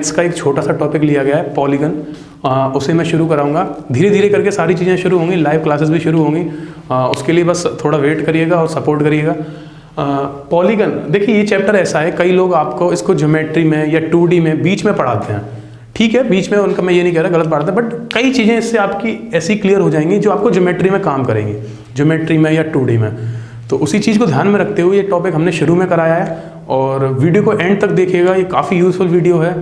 Maths का एक छोटा सा टॉपिक लिया गया है पॉलीगन, उसे मैं शुरू कराऊंगा। धीरे धीरे करके सारी चीज़ें शुरू होंगी, लाइव क्लासेस भी शुरू होंगी, उसके लिए बस थोड़ा वेट करिएगा और सपोर्ट करिएगा। पॉलीगन देखिए, ये चैप्टर ऐसा है, कई लोग आपको इसको ज्योमेट्री में या 2D में बीच में पढ़ाते हैं, ठीक है, बीच में उनका मैं ये नहीं कह रहा गलत पढ़ाते हैं, बट कई चीज़ें इससे आपकी ऐसी क्लियर हो जाएंगी जो आपको ज्योमेट्री में काम करेंगी, ज्योमेट्री में या 2D में। तो उसी चीज़ को ध्यान में रखते हुए ये टॉपिक हमने शुरू में कराया है, और वीडियो को एंड तक देखिएगा, ये काफ़ी यूजफुल वीडियो है,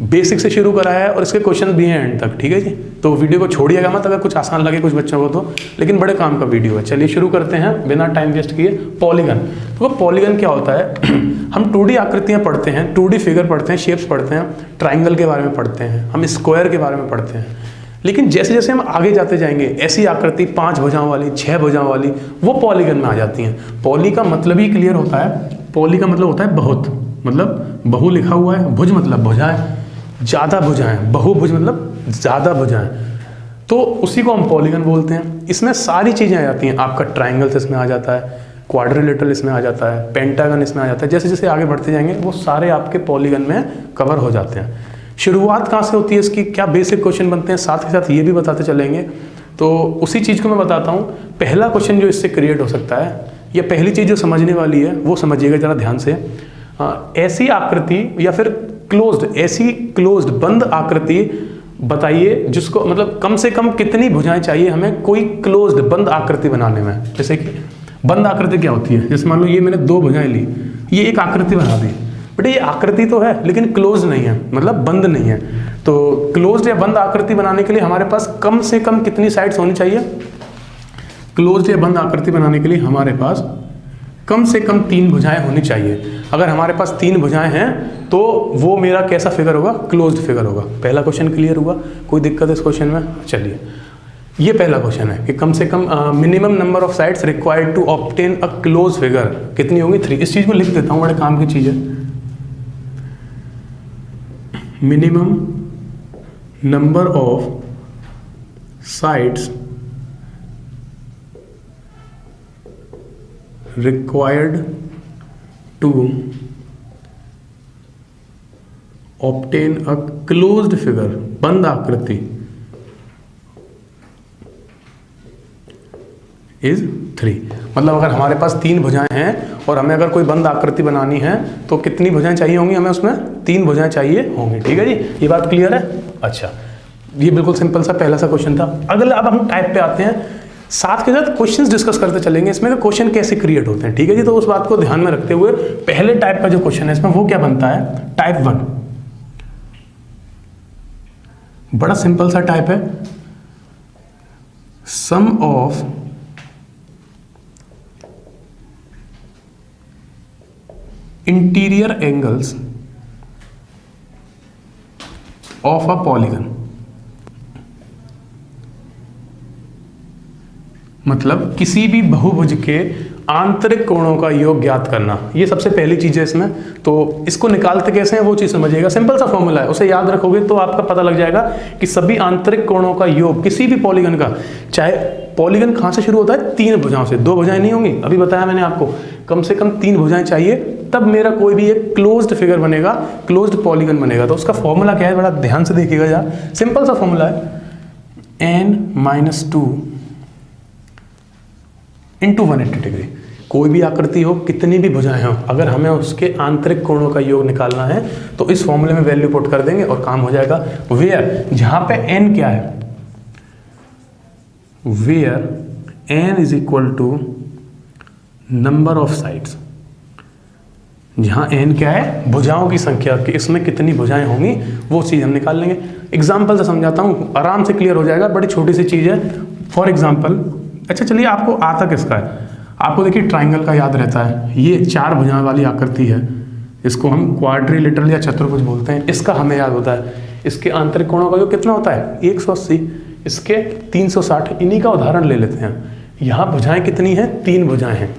बेसिक से शुरू कराया है और इसके क्वेश्चन भी हैं एंड तक, ठीक है जी। तो वीडियो को छोड़िएगा मत, अगर कुछ आसान लगे कुछ बच्चों को तो, लेकिन बड़े काम का वीडियो है। चलिए शुरू करते हैं बिना टाइम वेस्ट किए। पॉलीगन, तो पॉलीगन क्या होता है? हम 2D आकृतियाँ पढ़ते हैं, 2D फिगर पढ़ते हैं, शेप्स पढ़ते हैं, ट्राइंगल के बारे में पढ़ते हैं, हम स्क्वायर के बारे में पढ़ते हैं, लेकिन जैसे जैसे हम आगे जाते जाएंगे ऐसी आकृति 5 भुजाओं वाली, 6 भुजाओं वाली, वो पॉलीगन में आ जाती हैं। पॉली का मतलब ही क्लियर होता है, पॉली का मतलब होता है बहुत, मतलब बहु लिखा हुआ है, भुज मतलब भुजाएं, ज़्यादा भुजाएं, बहुभुज मतलब ज़्यादा भुजाएं, तो उसी को हम पॉलीगन बोलते हैं। इसमें सारी चीज़ें आ जाती हैं, आपका ट्राइंगल्स इसमें आ जाता है, क्वाड्रिलेटरल इसमें आ जाता है, पेंटागन इसमें आ जाता है, जैसे जैसे आगे बढ़ते जाएंगे वो सारे आपके पॉलीगन में कवर हो जाते हैं। शुरुआत कहाँ से होती है इसकी, क्या बेसिक क्वेश्चन बनते हैं, साथ के साथ ये भी बताते चलेंगे। तो उसी चीज़ को मैं बताता हूँ। पहला क्वेश्चन जो इससे क्रिएट हो सकता है, या पहली चीज़ जो समझने वाली है वो समझिएगा ज़रा ध्यान से। ऐसी आकृति या फिर क्लोज्ड, ऐसी क्लोज्ड बंद आकृति बताइए जिसको, मतलब कम से कम कितनी भुजाएं चाहिए हमें कोई क्लोज्ड बंद आकृति बनाने में। जैसे कि बंद आकृति क्या होती है, जैसे मान लो ये मैंने 2 भुजाएं ली, ये एक आकृति बना दी, बट ये आकृति तो है लेकिन क्लोज नहीं है, मतलब बंद नहीं है। तो क्लोज्ड या बंद आकृति बनाने के लिए हमारे पास कम से कम कितनी साइड्स होनी चाहिए? क्लोज्ड या बंद आकृति बनाने के लिए हमारे पास कम से कम 3 भुजाएं होनी चाहिए। अगर हमारे पास 3 भुजाएं हैं तो वो मेरा कैसा फिगर होगा? क्लोज्ड फिगर होगा। पहला क्वेश्चन क्लियर हुआ? कोई दिक्कत है इस क्वेश्चन में? चलिए, ये पहला क्वेश्चन है कि कम से कम minimum number of sides required to obtain a close figure कितनी होगी? 3। इस चीज को लिख देता हूं, बड़े काम की चीज है। Minimum number of sides required to obtain a closed figure, बंद आकृति, is 3। मतलब अगर हमारे पास 3 भुजाएं हैं और हमें अगर कोई बंद आकृति बनानी है तो कितनी भुजाएं चाहिए होंगी हमें? उसमें 3 भुजाएं चाहिए होंगी, ठीक है जी। ये बात क्लियर है? अच्छा, ये बिल्कुल सिंपल सा पहला सा क्वेश्चन था। अगला, अब हम टाइप पे आते हैं, साथ के साथ क्वेश्चंस डिस्कस करते चलेंगे इसमें, क्वेश्चन कैसे क्रिएट होते हैं, ठीक है जी। तो उस बात को ध्यान में रखते हुए पहले टाइप का जो क्वेश्चन है इसमें वो क्या बनता है? टाइप 1, बड़ा सिंपल सा टाइप है। Sum of interior angles of a polygon, मतलब किसी भी बहुभुज के आंतरिक कोणों का योग ज्ञात करना, ये सबसे पहली चीज है इसमें। तो इसको निकालते कैसे हैं वो चीज समझिएगा। सिंपल सा फॉर्मूला है, उसे याद रखोगे तो आपका पता लग जाएगा कि सभी आंतरिक कोणों का योग किसी भी पॉलीगन का, चाहे पॉलीगन कहां से शुरू होता है? 3 भुजाओं से, 2 भुजाएं नहीं होंगी, अभी बताया मैंने आपको, कम से कम 3 भुजाएं चाहिए, तब मेरा कोई भी एक क्लोज्ड फिगर बनेगा, क्लोज्ड पॉलीगन बनेगा। तो उसका फॉर्मूला क्या है, बड़ा ध्यान से देखिएगा यार। सिंपल सा फॉर्मूला है, n-2 इंटू 180 डिग्री। कोई भी आकृति हो, कितनी भी भुजाएं हो, अगर हमें उसके आंतरिक कोणों का योग निकालना है तो इस फॉर्मूले में वैल्यू पुट कर देंगे और काम हो जाएगा। वेयर, जहां पे n क्या है, where n is equal to number of sides, जहां n क्या है? भुजाओं की संख्या, कि इसमें कितनी भुजाएं होंगी वो चीज हम निकाल लेंगे। एग्जाम्पल से समझाता हूं, आराम से क्लियर हो जाएगा, बड़ी छोटी सी चीज है। फॉर एग्जाम्पल, अच्छा चलिए, आपको आता किसका है? आपको देखिए ट्राइंगल का याद रहता है, ये 4 भुजाओं वाली आकृति है, इसको हम क्वाड्रिलेटरल या चतुर्भुज बोलते हैं। इसका हमें याद होता है, इसके आंतरिक कोणों का योग कितना होता है? 180, इसके 360। इन्हीं का उदाहरण ले लेते हैं। यहाँ भुजाएं कितनी हैं? 3 भुजाएं हैं।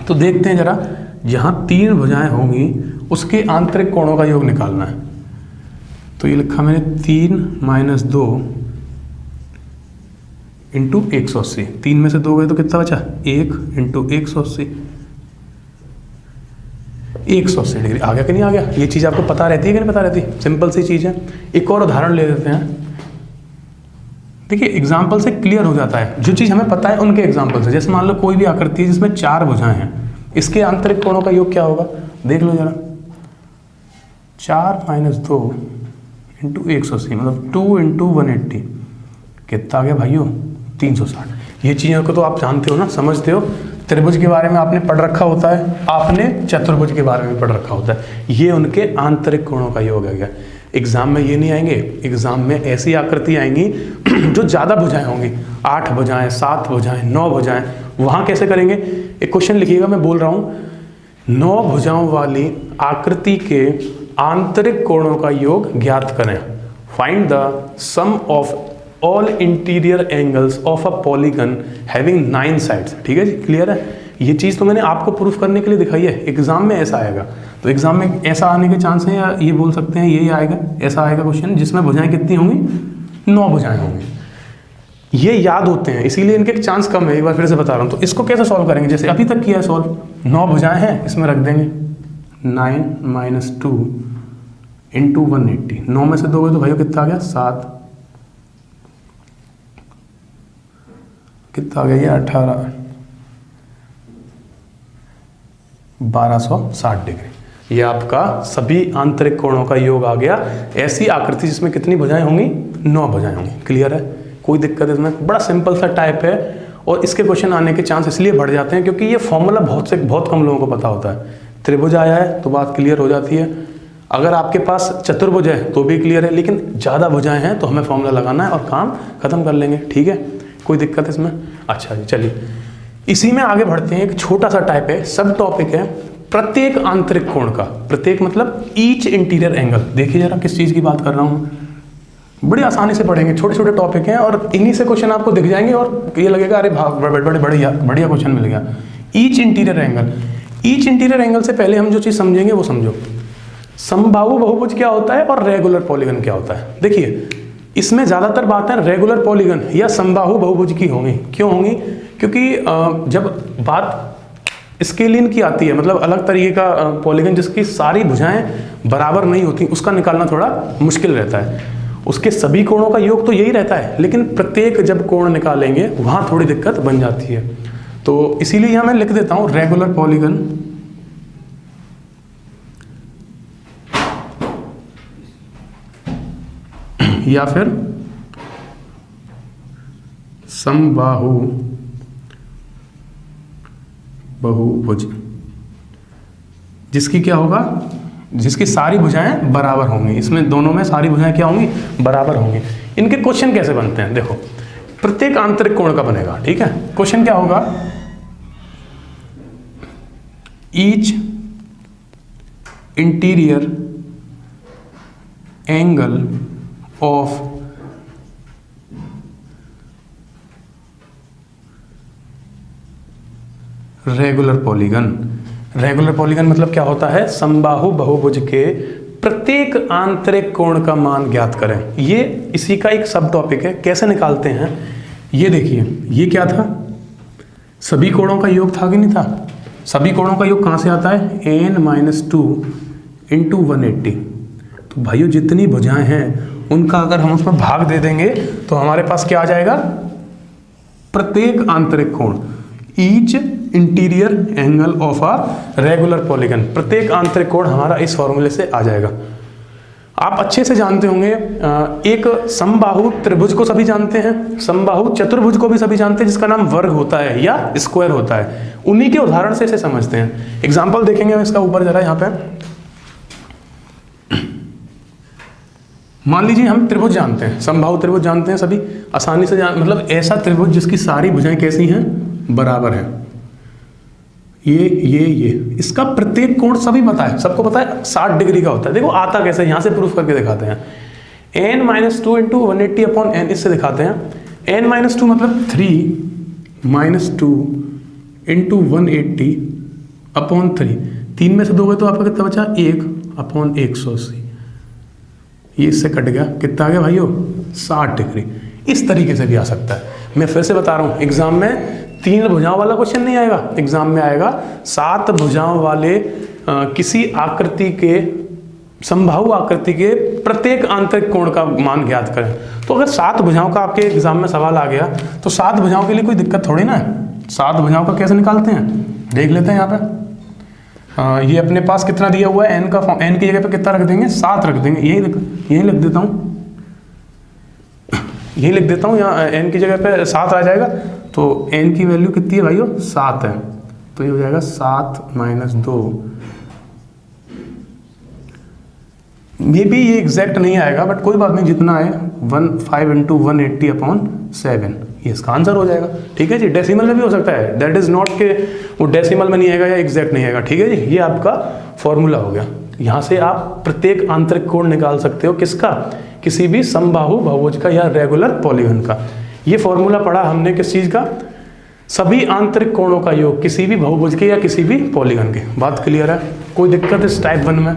तो देखते हैं जरा, जहाँ 3 भुजाएं होंगी उसके आंतरिक कोणों का योग निकालना है। तो ये लिखा मैंने 3 - 2 इंटू 180। 3 में से 2 गए तो कितना बचा? 1 इंटू 180। 180 डिग्री। आ गया कि नहीं आ गया? ये चीज़ आपको पता रहती है कि नहीं पता रहती? सिंपल सी चीज़ है। एक और उदाहरण ले लेते हैं। देखिए एग्जाम्पल से क्लियर हो जाता है, जो चीज़ हमें पता है उनके एग्जाम्पल से। जैसे मान लो कोई भी आकृति है जिसमें 4 भुजाएं हैं, इसके आंतरिक कोणों का योग क्या होगा? देख लो जरा। 4 - 2 × 180 मतलब 2 × 180 कितना आ गया भाइयों? 360। ये चीज़ों को तो आप जानते हो ना, समझते हो। त्रिभुज के बारे में आपने पढ़ रखा होता है, आपने चतुर्भुज के बारे में पढ़ रखा होता है। ये उनके आंतरिक कोणों का योग है। एग्जाम में ये नहीं आएंगे, एग्जाम में ऐसी आकृति आएंगी जो ज़्यादा भुजाएं होंगी, 8 भुजाएं, 7 भुजाएं, 9 भुजाएं। वहाँ कैसे करेंगे? एक क्वेश्चन लिखिएगा, मैं बोल रहा हूँ। 9 भुजाओं वाली आकृति के आंतरिक कोणों का योग ज्ञात करें। Find the sum of all interior angles of a polygon having 9 sides. ठीक है जी, क्लियर है? ये चीज़ तो मैंने आपको प्रूफ करने के लिए दिखाई है। एग्जाम में ऐसा आएगा, तो एग्जाम में ऐसा आने के चांस हैं, या ये बोल सकते हैं यही आएगा, ऐसा आएगा क्वेश्चन जिसमें भुजाएं कितनी होंगी? 9 भुजाएं होंगी। ये याद होते हैं, इसीलिए इनके चांस कम है। एक बार फिर से बता रहा हूँ। तो इसको कैसे सॉल्व करेंगे? जैसे अभी तक किया है सॉल्व। 9 भुजाएं हैं, इसमें रख देंगे 9 - 2 × 180। 9 में से 2 तो भाइयों कितना आ गया? 7। कितना आ गया ये? 18। 1260 डिग्री। ये आपका सभी आंतरिक कोणों का योग आ गया। ऐसी आकृति जिसमें कितनी भुजाएं होंगी? 9 भुजाएं होंगी। क्लियर है? कोई दिक्कत इसमें? बड़ा सिंपल सा टाइप है, और इसके क्वेश्चन आने के चांस इसलिए बढ़ जाते हैं क्योंकि ये फॉर्मूला बहुत कम लोगों को पता होता है। त्रिभुज आया है तो बात क्लियर हो जाती है। अगर आपके पास चतुर्भुज है तो भी क्लियर है, लेकिन ज़्यादा भुजाएं हैं तो हमें फॉर्मूला लगाना है और काम खत्म कर लेंगे। ठीक है, कोई दिक्कत इसमें? अच्छा जी, चलिए इसी में आगे बढ़ते हैं। एक छोटा सा टाइप है, सब टॉपिक है प्रत्येक आंतरिक कोण का। प्रत्येक मतलब ईच इंटीरियर एंगल। देखिए जरा किस चीज़ की बात कर रहा हूँ। बड़ी आसानी से पढ़ेंगे, छोटे छोटे टॉपिक हैं और इन्हीं से क्वेश्चन आपको दिख जाएंगे और ये लगेगा अरे बढ़िया क्वेश्चन मिल गया। Each interior angle. Each interior angle से पहले हम जो चीज़ समझेंगे वो समझो। समबाहु बहुभुज क्या होता है और रेगुलर पॉलीगन क्या होता है। देखिए इसमें ज़्यादातर बातें रेगुलर पॉलीगन या समबाहु बहुभुज की होंगी। क्यों होंगी? क्योंकि जब बात स्केलिन की आती है, मतलब अलग तरीके का पॉलीगन जिसकी सारी भुजाएं बराबर नहीं होती, उसका निकालना थोड़ा मुश्किल रहता है। उसके सभी कोणों का योग तो यही रहता है, लेकिन प्रत्येक जब कोण निकालेंगे वहाँ थोड़ी दिक्कत बन जाती है। तो इसीलिए यहाँ मैं लिख देता हूँ रेगुलर पॉलीगन या फिर समबाहु बहुभुज, जिसकी क्या होगा? जिसकी सारी भुजाएं बराबर होंगी। इसमें दोनों में सारी भुजाएं क्या होंगी? बराबर होंगी। इनके क्वेश्चन कैसे बनते हैं? देखो, प्रत्येक आंतरिक कोण का बनेगा। ठीक है, क्वेश्चन क्या होगा? Each interior angle of regular polygon. Regular polygon मतलब क्या होता है? समबाहु बहुभुज के प्रत्येक आंतरिक कोण का मान ज्ञात करें। ये इसी का एक सब टॉपिक है। कैसे निकालते हैं ये देखिए। ये क्या था? सभी कोणों का योग था कि नहीं था? सभी कोणों का योग कहाँ से आता है? n-2 × 180। तो भाइयों जितनी भुजाएं हैं उनका अगर हम उसमें भाग दे देंगे तो हमारे पास क्या आ जाएगा? प्रत्येक आंतरिक कोण, each interior angle of a regular polygon. प्रत्येक आंतरिक कोण हमारा इस फॉर्मूले से आ जाएगा। आप अच्छे से जानते होंगे, एक समबाहु त्रिभुज को सभी जानते हैं, समबाहु चतुर्भुज को भी सभी जानते हैं, जिसका नाम वर्ग होता है या स्क्वायर होता है। उन्हीं के उदाहरण से इसे समझते हैं। एग्जाम्पल देखेंगे इसका ऊपर जरा। यहाँ पे मान लीजिए हम त्रिभुज जानते हैं, समबाहु त्रिभुज जानते हैं सभी, आसानी से मतलब ऐसा त्रिभुज जिसकी सारी भुजाएं कैसी हैं? बराबर हैं। ये इसका प्रत्येक कोण सभी पता है, सबको पता है 60 डिग्री का होता है। देखो आता कैसे, यहाँ से प्रूफ करके दिखाते हैं। n-2 × 180/n, इससे दिखाते हैं। n-2 मतलब 3 - 2 × 180/3। 3 में से 2 गए तो आपका कितना बचा? 1/180। ये इससे कट गया, कितना आ गया भाइयों? 60 डिग्री। इस तरीके से भी आ सकता है। मैं फिर से बता रहा हूँ, एग्जाम में 3 भुजाओं वाला क्वेश्चन नहीं आएगा, एग्जाम में आएगा 7 भुजाओं वाले किसी आकृति के समबाहु आकृति के प्रत्येक आंतरिक कोण का मान ज्ञात करें। तो अगर 7 भुजाओं का आपके एग्जाम में सवाल आ गया तो 7 भुजाओं के लिए कोई दिक्कत थोड़ी ना है। 7 भुजाओं का कैसे निकालते हैं देख लेते हैं। यहाँ पे ये अपने पास कितना दिया हुआ है, n की जगह पे कितना रख देंगे, 7 रख देंगे। यही लिख देता हूँ, यही लिख देता हूँ। यहाँ n की जगह पे 7 आ जाएगा। तो n की वैल्यू कितनी है भाइयों, 7 है। तो ये हो जाएगा 7 - 2। मे बी ये एग्जैक्ट नहीं आएगा बट कोई बात नहीं, जितना है 5 × 180/7 ये इसका आंसर हो जाएगा। ठीक है जी, डेसिमल में भी हो सकता है, दैट इज नॉट के वो डेसिमल में नहीं आएगा या एग्जैक्ट नहीं आएगा। ठीक है जी, ये आपका फॉर्मूला हो गया। यहाँ से आप प्रत्येक आंतरिक कोण निकाल सकते हो, किसका, किसी भी समबाहु बहुभुज का या रेगुलर पॉलीगन का। ये फॉर्मूला पढ़ा हमने किस चीज का, सभी आंतरिक कोणों का योग किसी भी बहुभुज के या किसी भी पॉलीगन के। बात क्लियर है, कोई दिक्कत इस टाइप 1 में,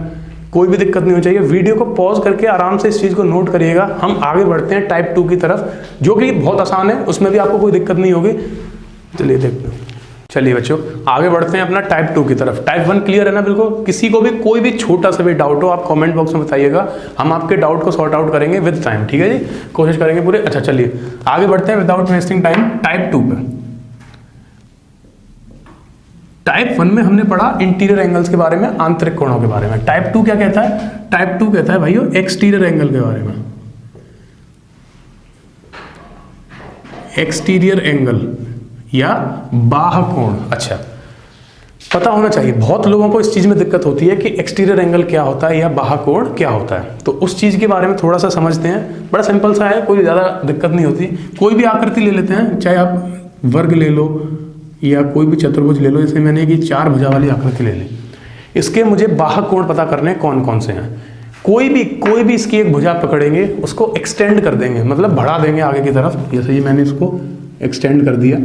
कोई भी दिक्कत नहीं होनी चाहिए। वीडियो को पॉज करके आराम से इस चीज़ को नोट करिएगा। हम आगे बढ़ते हैं टाइप 2 की तरफ, जो कि बहुत आसान है, उसमें भी आपको कोई दिक्कत नहीं होगी। चलिए देखते हैं। चलिए बच्चों आगे बढ़ते हैं अपना टाइप 2 की तरफ। टाइप 1 क्लियर है ना बिल्कुल। किसी को भी कोई भी छोटा सा भी डाउट हो आप कमेंट बॉक्स में बताइएगा, हम आपके डाउट को सॉर्ट आउट करेंगे विद टाइम। ठीक है जी, कोशिश करेंगे पूरे। अच्छा चलिए आगे बढ़ते हैं विदाउट वेस्टिंग टाइम टाइप 2 पे। टाइप 1 में हमने पढ़ा इंटीरियर एंगल्स के बारे में, आंतरिक कोणों के बारे में। टाइप 2 क्या कहता है, टाइप 2 कहता है भाइयों एक्सटीरियर एंगल के बारे में। एक्सटीरियर एंगल या बाह्य कोण। अच्छा पता होना चाहिए, बहुत लोगों को इस चीज में दिक्कत होती है कि एक्सटीरियर एंगल क्या होता है या बाह्य कोण क्या होता है। तो उस चीज के बारे में थोड़ा सा समझते हैं। बड़ा सिंपल सा है, कोई ज्यादा दिक्कत नहीं होती। कोई भी आकृति ले लेते हैं, चाहे आप वर्ग ले लो या कोई भी चतुर्भुज ले लो। जैसे मैंने कि 4 भुजा वाली आकृति ले ली, इसके मुझे बाह्य कोण पता करने कौन कौन से हैं। कोई भी इसकी एक भुजा पकड़ेंगे, उसको एक्सटेंड कर देंगे, मतलब बढ़ा देंगे आगे की तरफ। जैसे ये मैंने इसको एक्सटेंड कर दिया,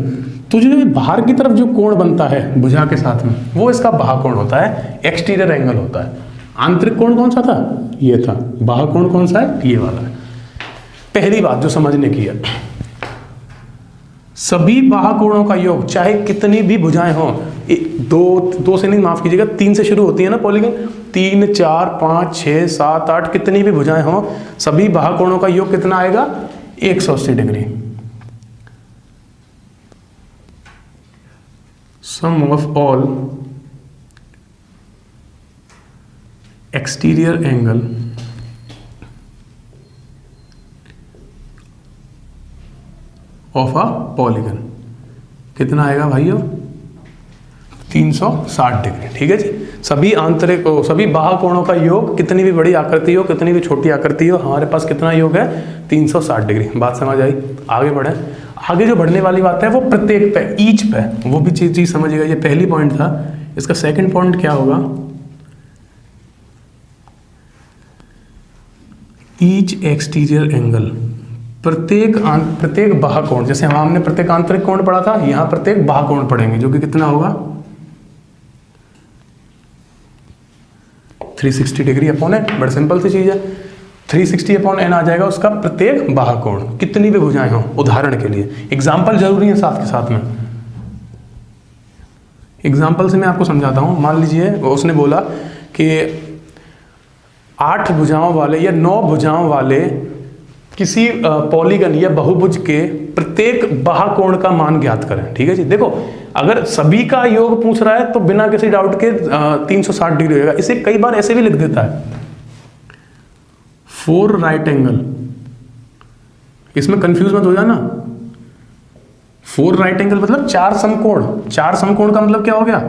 तो जो बाहर की तरफ जो कोण बनता है भुजा के साथ में, वो इसका बाह्य कोण होता है, एक्सटीरियर एंगल होता है। आंतरिक कोण कौन सा था, ये था। बाह्य कोण कौन सा है, ये वाला है। पहली बात जो समझने की है, सभी बाह्य कोणों का योग चाहे कितनी भी भुजाएं हों, दो से नहीं, माफ कीजिएगा 3 से शुरू होती है ना पॉलीगन, 3 4 5 6 7 8 कितनी भी भुजाएं हों, सभी बाह्य कोणों का योग कितना आएगा, 180 degree. Sum of all exterior angle of a polygon कितना आएगा भाइयों, 360 डिग्री। ठीक है जी, सभी बाह्य कोणों का योग, कितनी भी बड़ी आकृति हो कितनी भी छोटी आकृति हो, हमारे पास कितना योग है, 360 डिग्री। बात समझ आई, आगे बढ़े। आगे जो बढ़ने वाली बात है वो प्रत्येक पे, ईच पे, वो भी चीज समझिएगा। ये पहली पॉइंट था, इसका सेकंड पॉइंट क्या होगा, ईच एक्सटीरियर एंगल, प्रत्येक बाह्य कोण। जैसे हमने प्रत्येक आंतरिक कोण पढ़ा था, यहां प्रत्येक बाह्य कोण पढ़ेंगे, जो कि कितना होगा, 360 डिग्री अपॉन एन। बड़ा सिंपल सी चीज है, 360 अपॉन एन आ जाएगा उसका प्रत्येक बाह्य कोण, कितनी भी भुजाएं हों। उदाहरण के लिए एग्जाम्पल जरूरी है साथ के साथ में। एग्जाम्पल से मैं आपको समझाता हूं। मान लीजिए उसने बोला कि 8 भुजाओं वाले या 9 भुजाओं वाले किसी पॉलीगन या बहुभुज के प्रत्येक बाह्य कोण का मान ज्ञात करें। ठीक है जी, देखो अगर सभी का योग पूछ रहा है तो बिना किसी डाउट के 360 डिग्री होगा। इसे कई बार ऐसे भी लिख देता है, 4 राइट एंगल। इसमें कंफ्यूज मत हो जाना। 4 राइट एंगल मतलब 4 समकोण। 4 समकोण का मतलब क्या हो गया,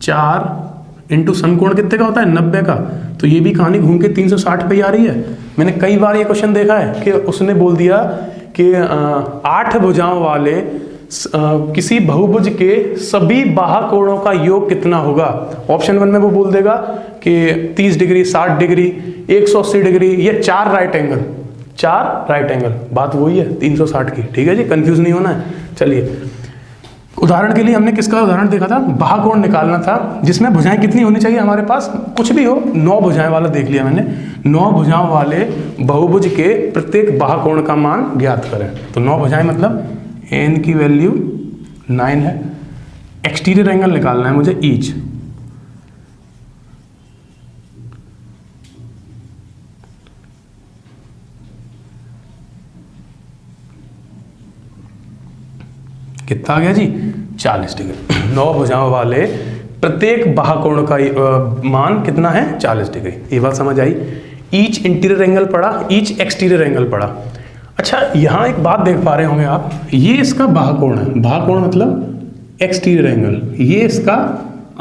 4 इंटू समकोण कितने का होता है, 90 का। तो ये भी कहानी घूम के 360 पे ही आ रही है। मैंने कई बार ये क्वेश्चन देखा है कि उसने बोल दिया कि 8 भुजाओं वाले किसी बहुभुज के सभी बाह्य कोणों का योग कितना होगा। ऑप्शन 1 में वो बोल देगा कि 30 डिग्री, 60 डिग्री, 180 डिग्री, ये 4 राइट एंगल, 4 राइट एंगल। बात वही है 360 की। ठीक है जी, कंफ्यूज नहीं होना है। चलिए उदाहरण के लिए हमने किसका उदाहरण देखा था, बाह्य कोण निकालना था जिसमें भुजाएं कितनी होनी चाहिए हमारे पास, कुछ भी हो। 9 भुजाएं वाला देख लिया मैंने। 9 भुजाओं वाले बहुभुज के प्रत्येक बाह्य कोण का मान ज्ञात करें। तो 9 भुजाएं मतलब n की वैल्यू 9 है। एक्सटीरियर एंगल निकालना है मुझे, ईच। कितना आ गया जी 40 डिग्री। 9 भुजाओं वाले प्रत्येक बाहुकोण का मान कितना है 40 डिग्री। ये बात समझ आई। ईच इंटीरियर एंगल पढ़ा, ईच एक्सटीरियर एंगल पढ़ा। अच्छा यहाँ एक बात देख पा रहे होंगे आप, ये इसका बाहुकोण है, बाहुकोण मतलब एक्सटीरियर एंगल, ये इसका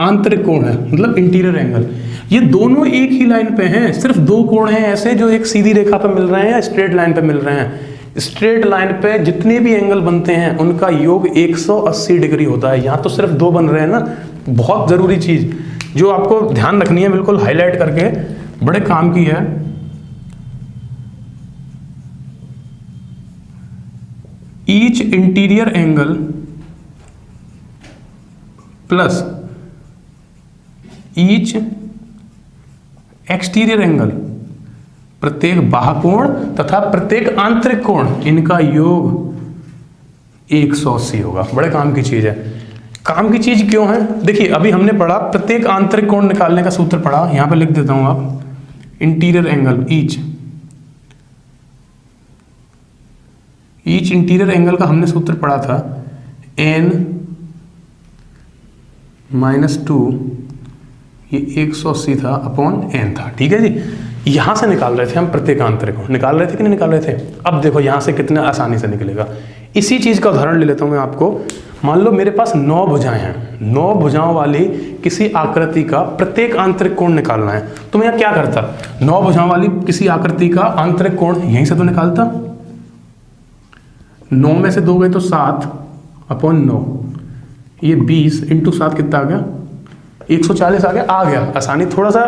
आंतरिक कोण है मतलब इंटीरियर एंगल। ये दोनों एक ही लाइन पे हैं, सिर्फ 2 कोण हैं ऐसे जो एक सीधी रेखा पे मिल रहे हैं या स्ट्रेट लाइन पे मिल रहे हैं। स्ट्रेट लाइन पे जितने भी एंगल बनते हैं उनका योग 180 डिग्री होता है। यहाँ तो सिर्फ 2 बन रहे हैं ना। बहुत ज़रूरी चीज़ जो आपको ध्यान रखनी है, बिल्कुल हाईलाइट करके, बड़े काम की है। Each interior angle plus each exterior angle, प्रत्येक बाहुकोण तथा प्रत्येक आंतरिक कोण, इनका योग 180 होगा। बड़े काम की चीज है। काम की चीज क्यों है? देखिए अभी हमने पढ़ा प्रत्येक आंतरिक कोण निकालने का सूत्र पढ़ा, यहां पे लिख देता हूं आप, interior angle each interior angle का हमने सूत्र पढ़ा था n - 2, ये 180 था अपॉन n था। ठीक है जी। यहां से निकाल रहे थे हम प्रत्येक आंतरिक कोण, निकाल रहे थे कि नहीं निकाल रहे थे? अब देखो यहां से कितना आसानी से निकलेगा। इसी चीज का उदाहरण ले लेता हूं मैं आपको। मान लो मेरे पास 9 भुजाएं हैं, 9 भुजाओं वाली किसी आकृति का प्रत्येक आंतरिक कोण निकालना है, तो मैं क्या करता? 9 भुजाओं वाली किसी आकृति का आंतरिक कोण यहीं से तो निकालता। 9 में से 2 गए तो 7 अपॉन 9, ये 20 इंटू 7 कितना आ गया? 140 आ गया। आसानी, थोड़ा सा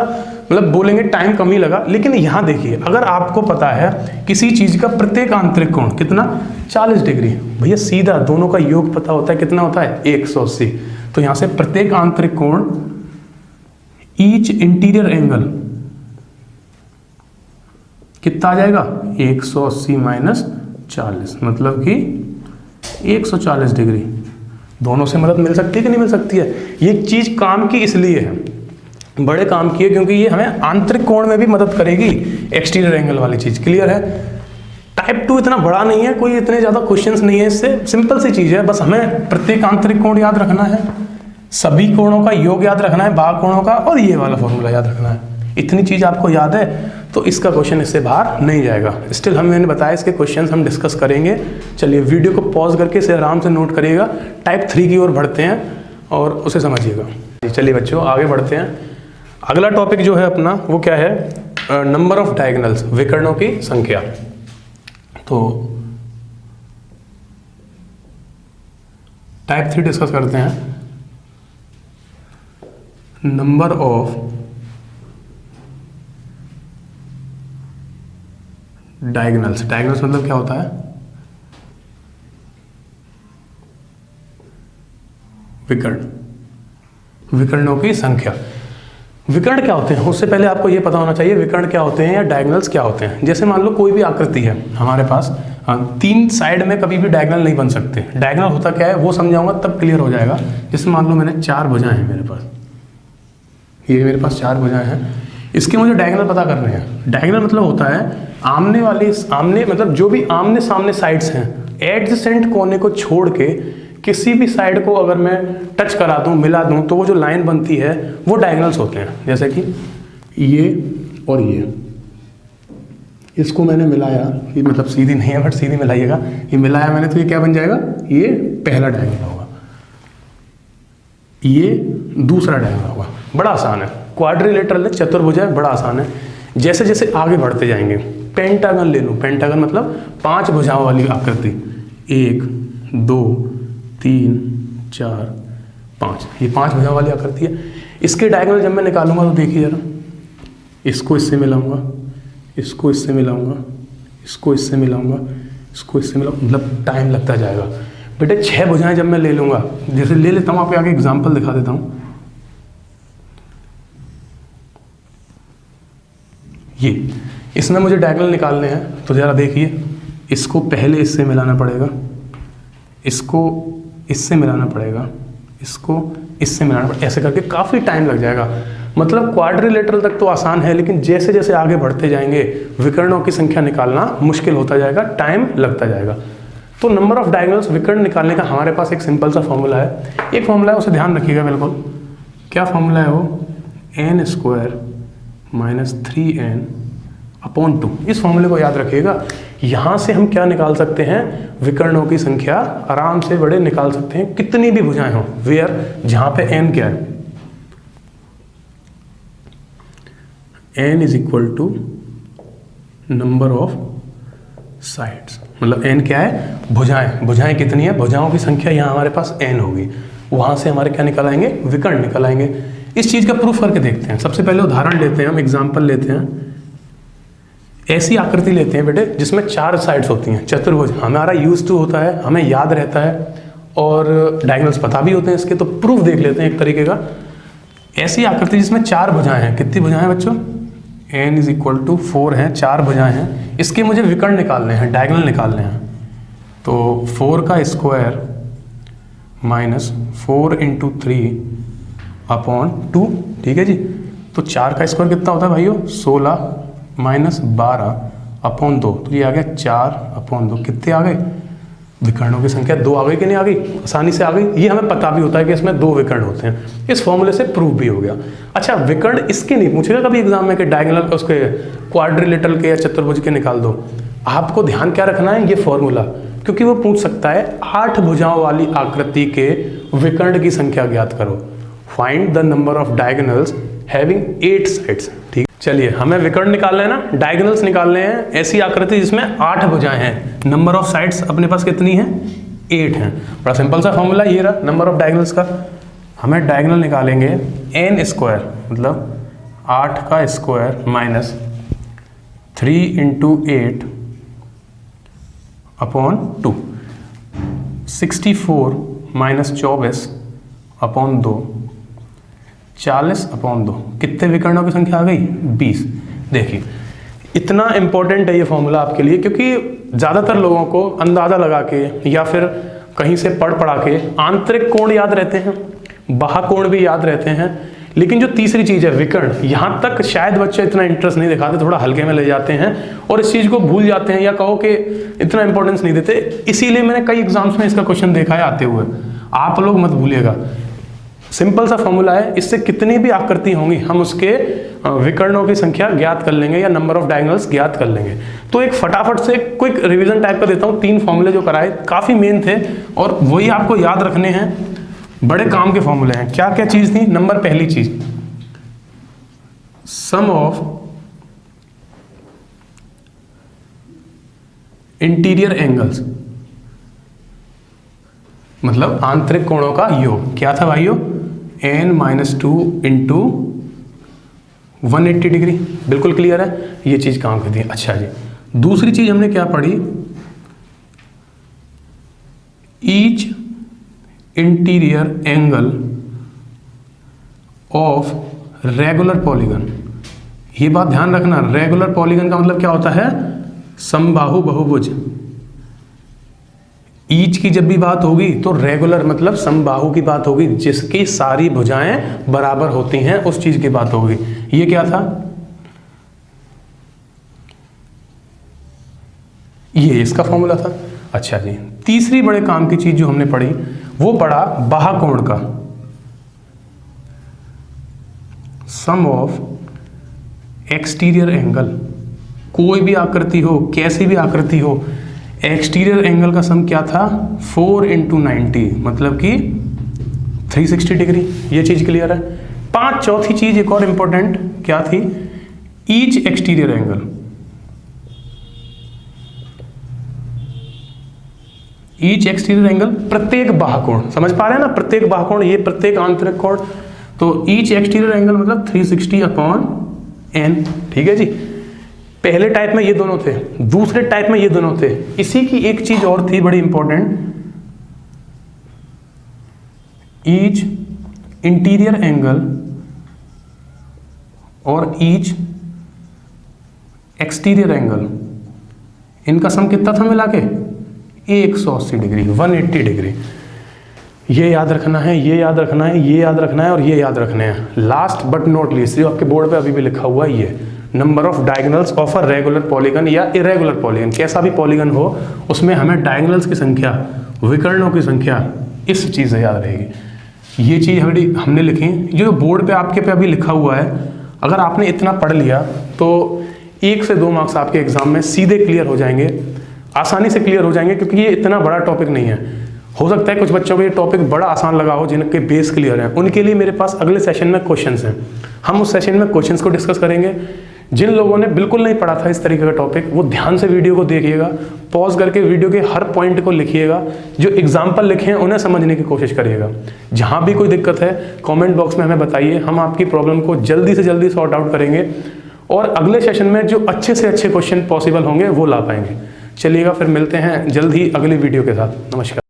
मतलब बोलेंगे टाइम कम ही लगा, लेकिन यहाँ देखिए अगर आपको पता है किसी चीज का प्रत्येक आंतरिक कोण कितना 40 डिग्री, भैया सीधा दोनों का योग पता होता है, कितना होता है 180। तो यहाँ से प्रत्येक आंतरिक कोण ईच इंटीरियर एंगल कितना आ जाएगा 180 माइनस 40, मतलब कि 140 डिग्री। दोनों से मदद मिल सकती है कि नहीं मिल सकती है? ये चीज काम की इसलिए है, बड़े काम की है, क्योंकि ये हमें आंतरिक कोण में भी मदद करेगी, एक्सटीरियर एंगल वाली चीज। क्लियर है? टाइप 2 इतना बड़ा नहीं है, कोई इतने ज्यादा क्वेश्चंस नहीं है इससे, सिंपल सी चीज है। बस हमें प्रत्येक आंतरिक कोण याद रखना है, सभी कोणों का योग याद रखना है, बाहुकोणों का, और ये वाला फॉर्मूला याद रखना है। इतनी चीज आपको याद है तो इसका क्वेश्चन इससे बाहर नहीं जाएगा। स्टिल मैंने बताया इसके क्वेश्चंस हम डिस्कस करेंगे। चलिए वीडियो को पॉज करके इसे आराम से नोट करिएगा। टाइप 3 की ओर बढ़ते हैं और उसे समझिएगा। चलिए बच्चों आगे बढ़ते हैं। अगला टॉपिक जो है अपना वो क्या है? नंबर ऑफ डायगोनल्स, विकर्णों की संख्या। तो टाइप 3 डिस्कस करते हैं। Number of diagonals. डायगोनल्स मतलब क्या होता है? विकर्ण, विकर्णों की संख्या। विकर्ण क्या होते हैं उससे पहले आपको ये पता होना चाहिए विकर्ण क्या होते हैं या डायगोनल्स क्या होते हैं। जैसे मान लो कोई भी आकृति है हमारे पास, 3 साइड में कभी भी डायगोनल नहीं बन सकते। डायगोनल होता क्या है वो समझाऊंगा तब क्लियर हो जाएगा। जैसे मान लो मैंने 4 भुजाएं हैं मेरे पास, ये मेरे पास 4 भुजाएं हैं, इसके मुझे डायगोनल पता करने हैं। डायगोनल मतलब होता है आमने मतलब जो भी आमने सामने साइड्स हैं, एडजेसेंट कोने को छोड़ के किसी भी साइड को अगर मैं टच करा दूं, मिला दूं, तो वो जो लाइन बनती है वो डायगोनल्स होते हैं। जैसे कि ये और ये, इसको मैंने मिलाया, ये मतलब सीधी नहीं है बट सीधी मिलाइएगा, ये मिलाया मैंने तो ये क्या बन जाएगा? ये पहला डायगोनल होगा, ये दूसरा डायगोनल होगा। बड़ा आसान है। क्वाड्रिलेटरल है, चतुर्भुज है, बड़ा आसान है। जैसे जैसे आगे बढ़ते जाएंगे, पेंटागन ले लूं। पेंटागन मतलब 5 भुजाओं वाली आकृति, 1 2 3 4 5, ये 5 भुजाओं वाली आकृति है। इसके डायगोनल जब मैं निकालूंगा तो देखिए जरा, इसको इससे मिलाऊंगा, इसको इससे मिलाऊंगा, इसको इससे मिलाऊंगा, इसको इससे मिलाऊंगा, मतलब टाइम लगता जाएगा। बेटे 6 भुजाएं जब मैं ले लूंगा, जैसे ले लेता हूँ, आपको आगे एग्जाम्पल दिखा देता हूँ। ये इसमें मुझे डायगोनल निकालने हैं, तो जरा देखिए, इसको पहले इससे मिलाना पड़ेगा, इसको इससे मिलाना पड़ेगा, इसको इससे मिलाना पड़ेगा, ऐसे करके काफ़ी टाइम लग जाएगा। मतलब क्वाड्रिलेटरल तक तो आसान है, लेकिन जैसे जैसे आगे बढ़ते जाएंगे विकर्णों की संख्या निकालना मुश्किल होता जाएगा, टाइम लगता जाएगा। तो नंबर ऑफ डायगोनल्स विकर्ण निकालने का हमारे पास एक सिंपल सा फॉर्मूला है, एक फॉर्मूला है, उसे ध्यान रखिएगा बिल्कुल। क्या फॉर्मूला है वो? n square minus 3n upon 2। इस फॉर्मूले को याद रखिएगा। यहाँ से हम क्या निकाल सकते हैं? विकर्णों की संख्या आराम से बड़े निकाल सकते हैं, कितनी भी भुजाएं हों। वेयर, जहाँ पे n क्या है? n is equal to number of sides, मतलब n क्या है? भुजाएं। भुजाएं कितनी है? भुजाओं की संख्या यहाँ हमारे पास n होगी, वहाँ से हमारे क्या निकल आएंगे? विकर्ण निकल आएंगे। इस चीज़ का प्रूफ करके देखते हैं। सबसे पहले उदाहरण लेते हैं, हम एग्जाम्पल लेते हैं। ऐसी आकृति लेते हैं बेटे जिसमें 4 साइड्स होती हैं, चतुर्भुज। हमारा यूज टू होता है, हमें याद रहता है और डायगोनल्स पता भी होते हैं इसके, तो प्रूफ देख लेते हैं एक तरीके का। ऐसी आकृति जिसमें 4 भुजाएं हैं। कितनी भुजाएं हैं बच्चों? n इज इक्वल टू 4 हैं, 4 भुजाएं हैं। इसके मुझे विकर्ण निकालने हैं, डायगोनल निकालने हैं। तो 4 का स्क्वायर माइनस 4 इंटू 3 अपॉन 2, ठीक है जी। तो 4 का स्क्वायर कितना होता है भाइयों? 16 माइनस 12 अपॉन 2, तो ये आ गया 4 अपॉन 2। कितने आ गए? विकर्णों की संख्या 2 आ गई कि नहीं आ गई? आसानी से आ गई। ये हमें पता भी होता है कि इसमें 2 विकर्ण होते हैं, इस फॉर्मूले से प्रूफ भी हो गया। अच्छा, विकर्ण इसके नहीं पूछेगा कभी एग्जाम में कि डायगोनल उसके क्वाड्रिलेटरल के या चतुर्भुज के निकाल दो। आपको ध्यान क्या रखना है? ये फॉर्मूला, क्योंकि वो पूछ सकता है 8 भुजाओं वाली आकृति के विकर्ण की संख्या ज्ञात करो। Find the number of diagonals having 8 sides. ठीक, चलिए हमें विकर्ण निकालना है ना, डायगोनल्स निकालने हैं। ऐसी आकृति जिसमें 8 भुजाएं हैं, नंबर ऑफ साइड्स अपने पास कितनी है? 8 हैं। बड़ा सिंपल सा फॉर्मूला ये रहा नंबर ऑफ डायगोनल्स का। हमें डायगोनल निकालेंगे n स्क्वायर, मतलब 8 का square minus 3 into 8 upon 2, 64 minus 24 upon 2, 40 upon 2। कितने विकर्णों की संख्या आ गई? 20। देखिए इतना इंपॉर्टेंट है ये फॉर्मूला आपके लिए, क्योंकि ज़्यादातर लोगों को अंदाज़ा लगा के या फिर कहीं से पढ़ा के आंतरिक कोण याद रहते हैं, बाह्य कोण भी याद रहते हैं, लेकिन जो तीसरी चीज़ है विकर्ण, यहाँ तक शायद बच्चे इतना इंटरेस्ट नहीं दिखाते, थोड़ा हल्के में ले जाते हैं और इस चीज़ को भूल जाते हैं या कहो कि इतना इंपॉर्टेंस नहीं देते। इसीलिए मैंने कई एग्जाम्स में इसका क्वेश्चन देखा है आते हुए। आप लोग मत भूलिएगा, सिंपल सा फॉर्मूला है, इससे कितनी भी आकृति होंगी हम उसके विकर्णों की संख्या ज्ञात कर लेंगे या नंबर ऑफ डायगोनल्स ज्ञात कर लेंगे। तो एक फटाफट से क्विक रिवीजन टाइप का देता हूँ। 3 फॉर्मूले जो कराए काफ़ी मेन थे और वही आपको याद रखने हैं, बड़े काम के फॉर्मूले हैं। क्या क्या चीज़ थी? नंबर पहली चीज, सम ऑफ इंटीरियर एंगल्स, मतलब आंतरिक कोणों का योग। क्या था भाइयों? n-2 into 180 degree. बिल्कुल क्लियर है, ये चीज काम करती है। अच्छा जी, दूसरी चीज हमने क्या पढ़ी? Each interior angle of regular polygon. ये बात ध्यान रखना, रेगुलर पॉलीगन का मतलब क्या होता है? समबाहु बहुभुज। ईच की जब भी बात होगी तो रेगुलर मतलब समबाहु की बात होगी, जिसकी सारी भुजाएं बराबर होती हैं, उस चीज की बात होगी। ये क्या था? ये इसका फॉर्मूला था। अच्छा जी, तीसरी बड़े काम की चीज जो हमने पढ़ी वो पढ़ा बाह्य कोण का, सम ऑफ एक्सटीरियर एंगल। कोई भी आकृति हो, कैसी भी आकृति हो, एक्सटीरियर एंगल का सम क्या था? 4 इंटू 90, मतलब कि 360 डिग्री। ये चीज क्लियर है। 5 चौथी चीज एक और इंपॉर्टेंट क्या थी? Each exterior angle. Each exterior angle, प्रत्येक बाह्य कोण। समझ पा रहे हैं ना? प्रत्येक बाह्य कोण, ये प्रत्येक आंतरिक कोण। तो ईच एक्सटीरियर एंगल मतलब 360 अपॉन n। ठीक है जी। पहले टाइप में ये दोनों थे, दूसरे टाइप में ये दोनों थे। इसी की एक चीज और थी बड़ी इंपॉर्टेंट, ईच इंटीरियर एंगल और ईच एक्सटीरियर एंगल, इनका सम कितना था मिला के? 180 डिग्री, 180 डिग्री। ये याद रखना है, ये याद रखना है, ये याद रखना है और ये याद रखना है। लास्ट बट नॉट लीस्ट, जो आपके बोर्ड पे अभी भी लिखा हुआ है, ये number of diagonals of a regular polygon या इरेगुलर पॉलीगन, कैसा भी पॉलीगन हो उसमें हमें डायगोनल्स की संख्या, विकर्णों की संख्या, इस चीज़ से याद रहेगी। ये चीज़ हमने लिखी, जो बोर्ड पे आपके पे अभी लिखा हुआ है, अगर आपने इतना पढ़ लिया तो 1 से 2 मार्क्स आपके एग्जाम में सीधे क्लियर हो जाएंगे, आसानी से क्लियर हो जाएंगे, क्योंकि ये इतना बड़ा टॉपिक नहीं है। हो सकता है कुछ बच्चों को ये टॉपिक बड़ा आसान लगा हो जिनके बेस क्लियर है, उनके लिए मेरे पास अगले सेशन में क्वेश्चंस हैं। हम उस सेशन में क्वेश्चंस को डिस्कस करेंगे। जिन लोगों ने बिल्कुल नहीं पढ़ा था इस तरीके का टॉपिक, वो ध्यान से वीडियो को देखिएगा, पॉज करके वीडियो के हर पॉइंट को लिखिएगा, जो एग्जाम्पल लिखे हैं उन्हें समझने की कोशिश करिएगा। जहाँ भी कोई दिक्कत है कॉमेंट बॉक्स में हमें बताइए, हम आपकी प्रॉब्लम को जल्दी से जल्दी सॉर्ट आउट करेंगे और अगले सेशन में जो अच्छे से अच्छे क्वेश्चन पॉसिबल होंगे वो ला पाएंगे। चलिएगा, फिर मिलते हैं जल्द ही अगली वीडियो के साथ। नमस्कार।